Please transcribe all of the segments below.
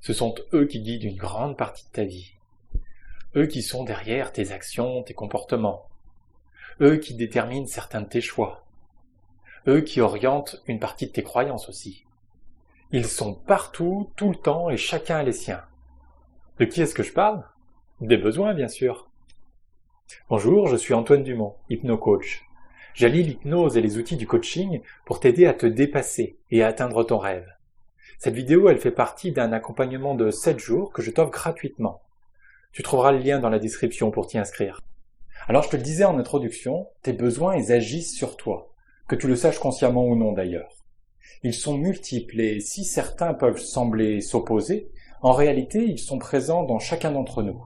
Ce sont eux qui guident une grande partie de ta vie. Eux qui sont derrière tes actions, tes comportements. Eux qui déterminent certains de tes choix. Eux qui orientent une partie de tes croyances aussi. Ils sont partout, tout le temps, et chacun a les siens. De qui est-ce que je parle? Des besoins, bien sûr. Bonjour, je suis Antoine Dumont, hypno-coach. J'allie l'hypnose et les outils du coaching pour t'aider à te dépasser et à atteindre ton rêve. Cette vidéo, elle fait partie d'un accompagnement de 7 jours que je t'offre gratuitement. Tu trouveras le lien dans la description pour t'y inscrire. Alors je te le disais en introduction, tes besoins, ils agissent sur toi, que tu le saches consciemment ou non d'ailleurs. Ils sont multiples et si certains peuvent sembler s'opposer, en réalité, ils sont présents dans chacun d'entre nous.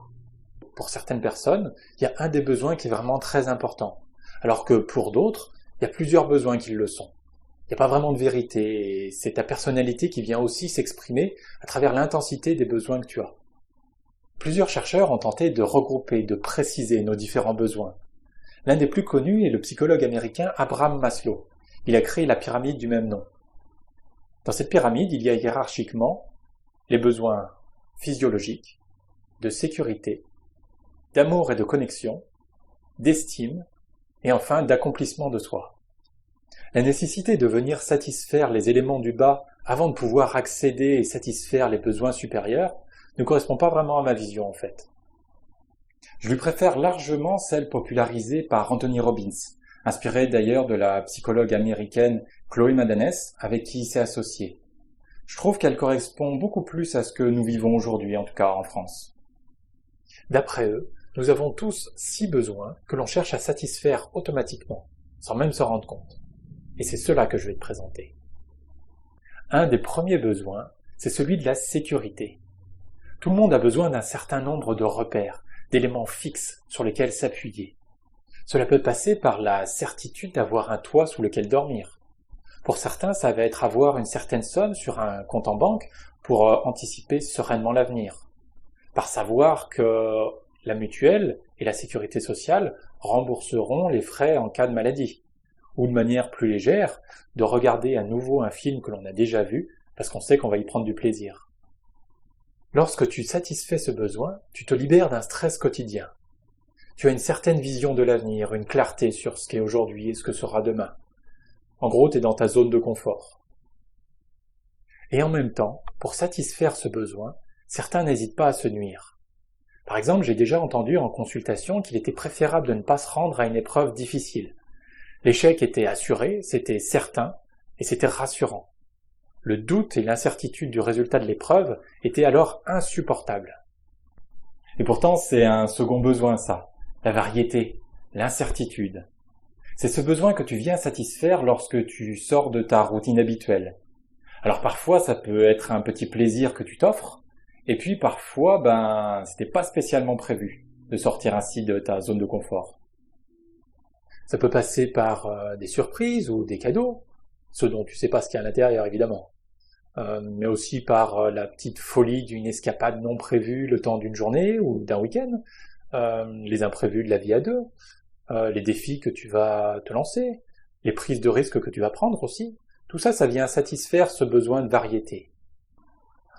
Pour certaines personnes, il y a un des besoins qui est vraiment très important, alors que pour d'autres, il y a plusieurs besoins qui le sont. Il n'y a pas vraiment de vérité, et c'est ta personnalité qui vient aussi s'exprimer à travers l'intensité des besoins que tu as. Plusieurs chercheurs ont tenté de regrouper, de préciser nos différents besoins. L'un des plus connus est le psychologue américain Abraham Maslow. Il a créé la pyramide du même nom. Dans cette pyramide, il y a hiérarchiquement les besoins physiologiques, de sécurité, d'amour et de connexion, d'estime, et enfin d'accomplissement de soi. La nécessité de venir satisfaire les éléments du bas avant de pouvoir accéder et satisfaire les besoins supérieurs ne correspond pas vraiment à ma vision en fait. Je lui préfère largement celle popularisée par Anthony Robbins, inspirée d'ailleurs de la psychologue américaine Chloé Madanes avec qui il s'est associé. Je trouve qu'elle correspond beaucoup plus à ce que nous vivons aujourd'hui, en tout cas en France. D'après eux, nous avons tous 6 besoins que l'on cherche à satisfaire automatiquement, sans même s'en rendre compte. Et c'est cela que je vais te présenter. Un des premiers besoins, c'est celui de la sécurité. Tout le monde a besoin d'un certain nombre de repères, d'éléments fixes sur lesquels s'appuyer. Cela peut passer par la certitude d'avoir un toit sous lequel dormir. Pour certains, ça va être avoir une certaine somme sur un compte en banque pour anticiper sereinement l'avenir. Par savoir que la mutuelle et la sécurité sociale rembourseront les frais en cas de maladie. Ou de manière plus légère, de regarder à nouveau un film que l'on a déjà vu parce qu'on sait qu'on va y prendre du plaisir. Lorsque tu satisfais ce besoin, tu te libères d'un stress quotidien. Tu as une certaine vision de l'avenir, une clarté sur ce qu'est aujourd'hui et ce que sera demain. En gros, tu es dans ta zone de confort. Et en même temps, pour satisfaire ce besoin, certains n'hésitent pas à se nuire. Par exemple, j'ai déjà entendu en consultation qu'il était préférable de ne pas se rendre à une épreuve difficile. L'échec était assuré, c'était certain, et c'était rassurant. Le doute et l'incertitude du résultat de l'épreuve étaient alors insupportables. Et pourtant, c'est un second besoin, ça. La variété, l'incertitude. C'est ce besoin que tu viens satisfaire lorsque tu sors de ta routine habituelle. Alors parfois, ça peut être un petit plaisir que tu t'offres, et puis parfois, c'était pas spécialement prévu de sortir ainsi de ta zone de confort. Ça peut passer par des surprises ou des cadeaux, ceux dont tu sais pas ce qu'il y a à l'intérieur évidemment, mais aussi par la petite folie d'une escapade non prévue le temps d'une journée ou d'un week-end, les imprévus de la vie à deux, les défis que tu vas te lancer, les prises de risques que tu vas prendre aussi. Tout ça, ça vient satisfaire ce besoin de variété.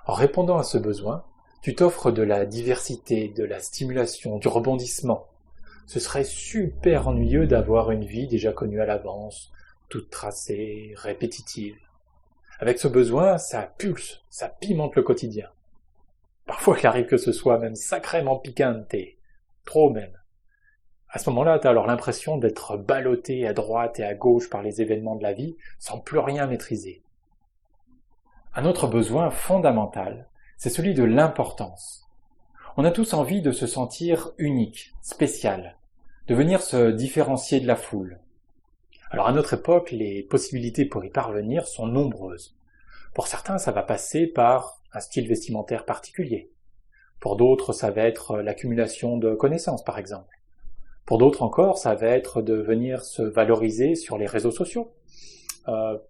En répondant à ce besoin, tu t'offres de la diversité, de la stimulation, du rebondissement. Ce serait super ennuyeux d'avoir une vie déjà connue à l'avance, toute tracée, répétitive. Avec ce besoin, ça pulse, ça pimente le quotidien. Parfois, il arrive que ce soit même sacrément piquante, trop même. À ce moment-là, tu as alors l'impression d'être ballotté à droite et à gauche par les événements de la vie sans plus rien maîtriser. Un autre besoin fondamental, c'est celui de l'importance. On a tous envie de se sentir unique, spécial, de venir se différencier de la foule. Alors à notre époque, les possibilités pour y parvenir sont nombreuses. Pour certains, ça va passer par un style vestimentaire particulier. Pour d'autres, ça va être l'accumulation de connaissances, par exemple. Pour d'autres encore, ça va être de venir se valoriser sur les réseaux sociaux.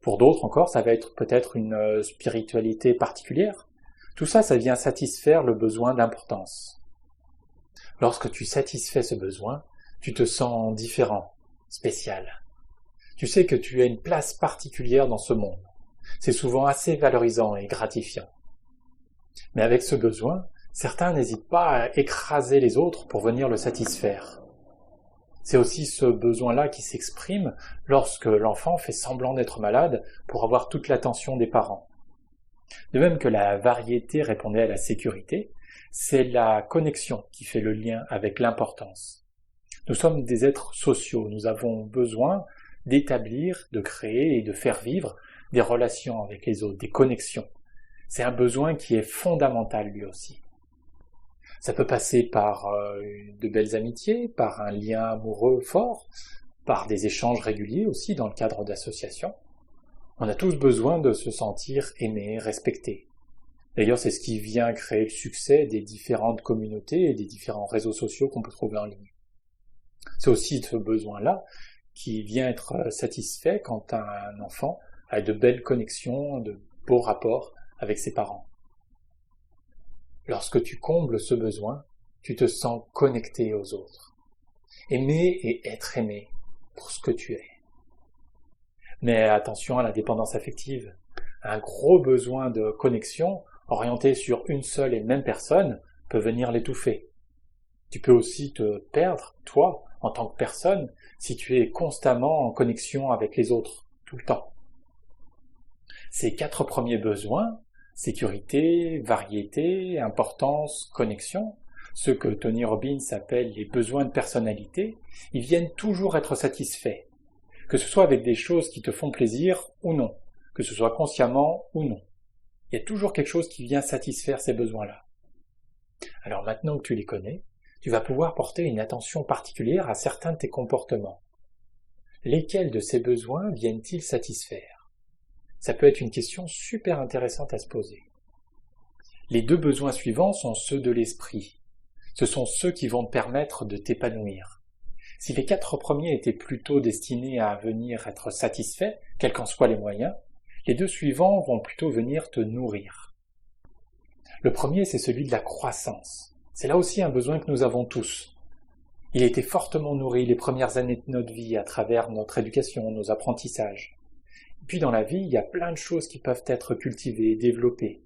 Pour d'autres encore, ça va être peut-être une spiritualité particulière. Tout ça, ça vient satisfaire le besoin d'importance. Lorsque tu satisfais ce besoin, tu te sens différent, spécial. Tu sais que tu as une place particulière dans ce monde. C'est souvent assez valorisant et gratifiant. Mais avec ce besoin, certains n'hésitent pas à écraser les autres pour venir le satisfaire. C'est aussi ce besoin-là qui s'exprime lorsque l'enfant fait semblant d'être malade pour avoir toute l'attention des parents. De même que la variété répondait à la sécurité, c'est la connexion qui fait le lien avec l'importance. Nous sommes des êtres sociaux, nous avons besoin d'établir, de créer et de faire vivre des relations avec les autres, des connexions. C'est un besoin qui est fondamental lui aussi. Ça peut passer par de belles amitiés, par un lien amoureux fort, par des échanges réguliers aussi dans le cadre d'associations. On a tous besoin de se sentir aimé, respecté. D'ailleurs, c'est ce qui vient créer le succès des différentes communautés et des différents réseaux sociaux qu'on peut trouver en ligne. C'est aussi ce besoin-là qui vient être satisfait quand un enfant a de belles connexions, de beaux rapports avec ses parents. Lorsque tu combles ce besoin, tu te sens connecté aux autres. Aimer et être aimé pour ce que tu es. Mais attention à la dépendance affective. Un gros besoin de connexion orienté sur une seule et même personne peut venir l'étouffer. Tu peux aussi te perdre, toi, en tant que personne, si tu es constamment en connexion avec les autres, tout le temps. Ces 4 premiers besoins, sécurité, variété, importance, connexion, ceux que Tony Robbins appelle les besoins de personnalité, ils viennent toujours être satisfaits, que ce soit avec des choses qui te font plaisir ou non, que ce soit consciemment ou non. Il y a toujours quelque chose qui vient satisfaire ces besoins-là. Alors maintenant que tu les connais, tu vas pouvoir porter une attention particulière à certains de tes comportements. Lesquels de ces besoins viennent-ils satisfaire? Ça peut être une question super intéressante à se poser. Les 2 besoins suivants sont ceux de l'esprit. Ce sont ceux qui vont te permettre de t'épanouir. Si les 4 premiers étaient plutôt destinés à venir être satisfaits, quels qu'en soient les moyens, les 2 suivants vont plutôt venir te nourrir. Le premier, c'est celui de la croissance. C'est là aussi un besoin que nous avons tous. Il a été fortement nourri les premières années de notre vie à travers notre éducation, nos apprentissages. Et puis dans la vie, il y a plein de choses qui peuvent être cultivées, développées.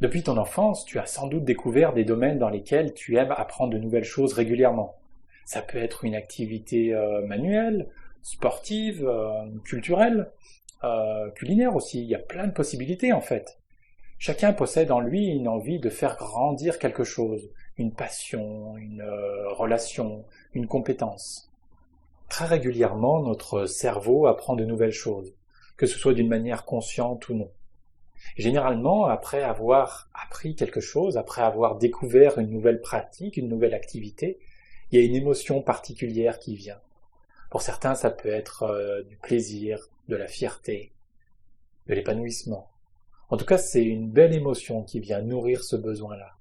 Depuis ton enfance, tu as sans doute découvert des domaines dans lesquels tu aimes apprendre de nouvelles choses régulièrement. Ça peut être une activité manuelle, sportive, culturelle, culinaire aussi. Il y a plein de possibilités en fait. Chacun possède en lui une envie de faire grandir quelque chose, une passion, une relation, une compétence. Très régulièrement, notre cerveau apprend de nouvelles choses, que ce soit d'une manière consciente ou non. Généralement, après avoir appris quelque chose, après avoir découvert une nouvelle pratique, une nouvelle activité, il y a une émotion particulière qui vient. Pour certains, ça peut être du plaisir, de la fierté, de l'épanouissement. En tout cas, c'est une belle émotion qui vient nourrir ce besoin-là.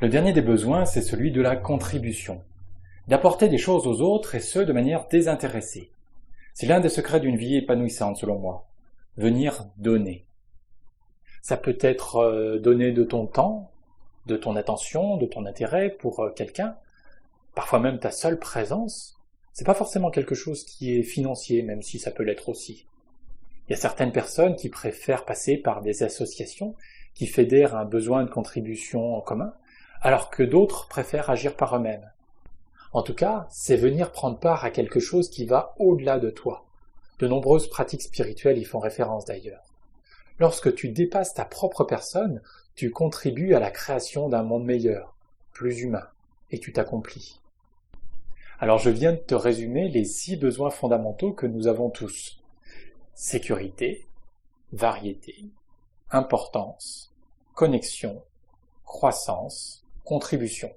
Le dernier des besoins, c'est celui de la contribution. D'apporter des choses aux autres et ce, de manière désintéressée. C'est l'un des secrets d'une vie épanouissante, selon moi. Venir donner. Ça peut être donner de ton temps, de ton attention, de ton intérêt pour quelqu'un. Parfois même ta seule présence. C'est pas forcément quelque chose qui est financier, même si ça peut l'être aussi. Il y a certaines personnes qui préfèrent passer par des associations qui fédèrent un besoin de contribution en commun, alors que d'autres préfèrent agir par eux-mêmes. En tout cas, c'est venir prendre part à quelque chose qui va au-delà de toi. De nombreuses pratiques spirituelles y font référence d'ailleurs. Lorsque tu dépasses ta propre personne, tu contribues à la création d'un monde meilleur, plus humain, et tu t'accomplis. Alors je viens de te résumer les 6 besoins fondamentaux que nous avons tous. Sécurité, variété, importance, connexion, croissance, contribution.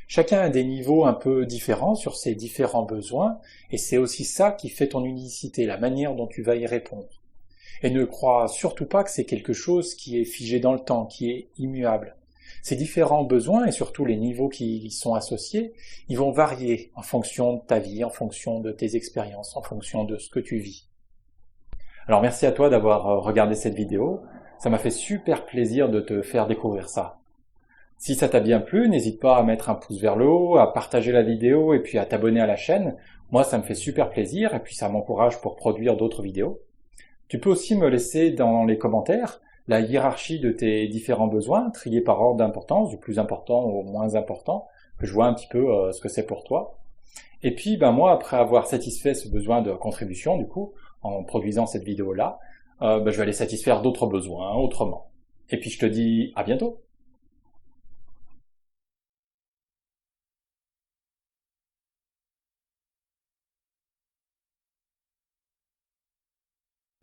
Chacun a des niveaux un peu différents sur ces différents besoins, et c'est aussi ça qui fait ton unicité, la manière dont tu vas y répondre. Et ne crois surtout pas que c'est quelque chose qui est figé dans le temps, qui est immuable. Ces différents besoins, et surtout les niveaux qui y sont associés, ils vont varier en fonction de ta vie, en fonction de tes expériences, en fonction de ce que tu vis. Alors merci à toi d'avoir regardé cette vidéo, ça m'a fait super plaisir de te faire découvrir ça. Si ça t'a bien plu, n'hésite pas à mettre un pouce vers le haut, à partager la vidéo et puis à t'abonner à la chaîne. Moi ça me fait super plaisir et puis ça m'encourage pour produire d'autres vidéos. Tu peux aussi me laisser dans les commentaires la hiérarchie de tes différents besoins, triés par ordre d'importance, du plus important au moins important, que je vois un petit peu ce que c'est pour toi. Et puis, ben moi, après avoir satisfait ce besoin de contribution, du coup, en produisant cette vidéo-là, ben, je vais aller satisfaire d'autres besoins autrement. Et puis, je te dis à bientôt.